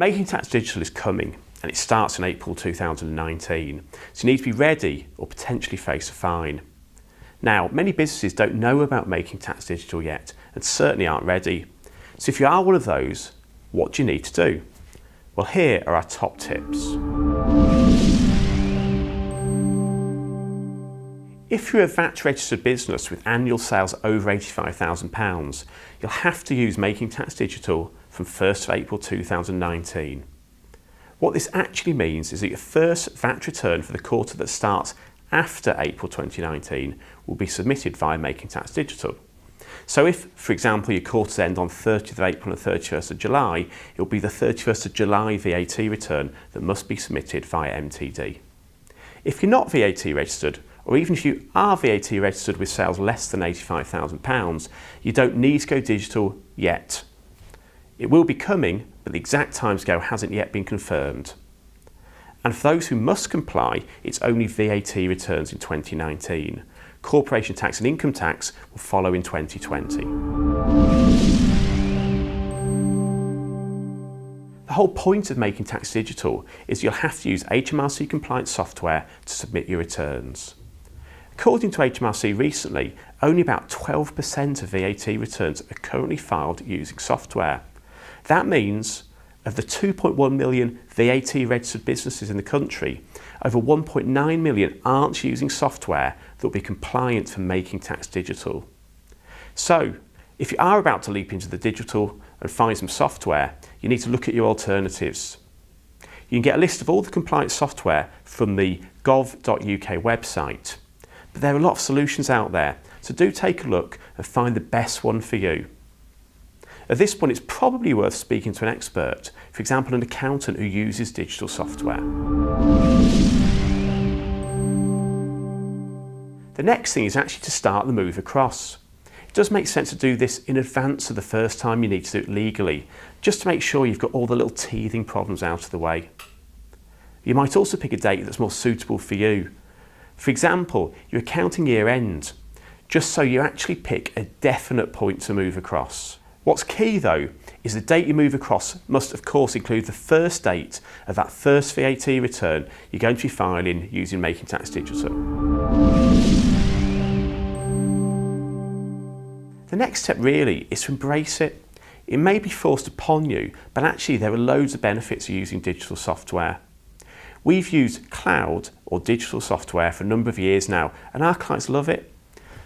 Making Tax Digital is coming and it starts in April 2019, so you need to be ready or potentially face a fine. Now, many businesses don't know about Making Tax Digital yet and certainly aren't ready. So if you are one of those, what do you need to do? Well, here are our top tips. If you're a VAT registered business with annual sales over £85,000, you'll have to use Making Tax Digital from 1st of April 2019. What this actually means is that your first VAT return for the quarter that starts after April 2019 will be submitted via Making Tax Digital. So if, for example, your quarters end on 30th of April and 31st of July, it will be the 31st of July VAT return that must be submitted via MTD. If you're not VAT registered, or even if you are VAT registered with sales less than £85,000, you don't need to go digital yet. It will be coming, but the exact timescale hasn't yet been confirmed. And for those who must comply, it's only VAT returns in 2019. Corporation tax and income tax will follow in 2020. The whole point of Making Tax Digital is you'll have to use HMRC compliant software to submit your returns. According to HMRC recently, only about 12% of VAT returns are currently filed using software. That means of the 2.1 million VAT registered businesses in the country, over 1.9 million aren't using software that will be compliant for Making Tax Digital. So, if you are about to leap into the digital and find some software, you need to look at your alternatives. You can get a list of all the compliant software from the gov.uk website, but there are a lot of solutions out there, so do take a look and find the best one for you. At this point, it's probably worth speaking to an expert, for example, an accountant who uses digital software. The next thing is actually to start the move across. It does make sense to do this in advance of the first time you need to do it legally, just to make sure you've got all the little teething problems out of the way. You might also pick a date that's more suitable for you. For example, your accounting year end, just so you actually pick a definite point to move across. What's key though is the date you move across must of course include the first date of that first VAT return you're going to be filing using Making Tax Digital. The next step really is to embrace it. It may be forced upon you, but actually there are loads of benefits of using digital software. We've used cloud or digital software for a number of years now and our clients love it.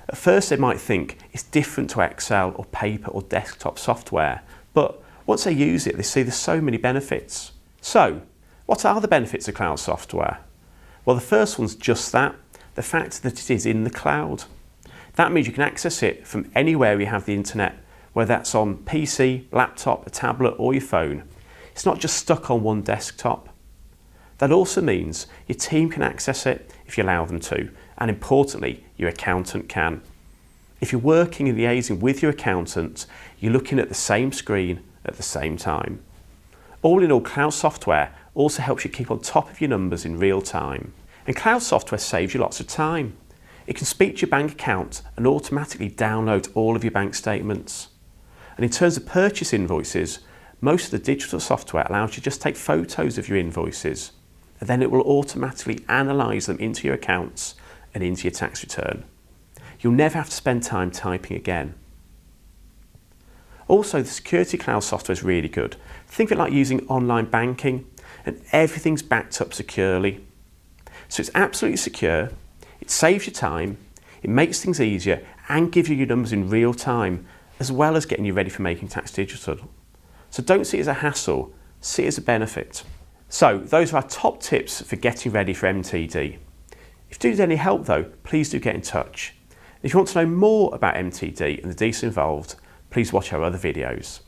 At first they might think it's different to Excel or paper or desktop software, but once they use it they see there's so many benefits. So, what are the benefits of cloud software? Well, the first one's just that, the fact that it is in the cloud. That means you can access it from anywhere you have the internet, whether that's on PC, laptop, a tablet or your phone. It's not just stuck on one desktop. That also means your team can access it if you allow them to, and importantly, your accountant can. If you're working and liaising with your accountant, you're looking at the same screen at the same time. All in all, cloud software also helps you keep on top of your numbers in real time. And cloud software saves you lots of time. It can speak to your bank account and automatically download all of your bank statements. And in terms of purchase invoices, most of the digital software allows you to just take photos of your invoices, and then it will automatically analyse them into your accounts and into your tax return. You'll never have to spend time typing again. Also, the security cloud software is really good. Think of it like using online banking, and everything's backed up securely. So it's absolutely secure, it saves you time, it makes things easier and gives you your numbers in real time, as well as getting you ready for Making Tax Digital. So don't see it as a hassle, see it as a benefit. So those are our top tips for getting ready for MTD. If you do need any help though, please do get in touch. If you want to know more about MTD and the details involved, please watch our other videos.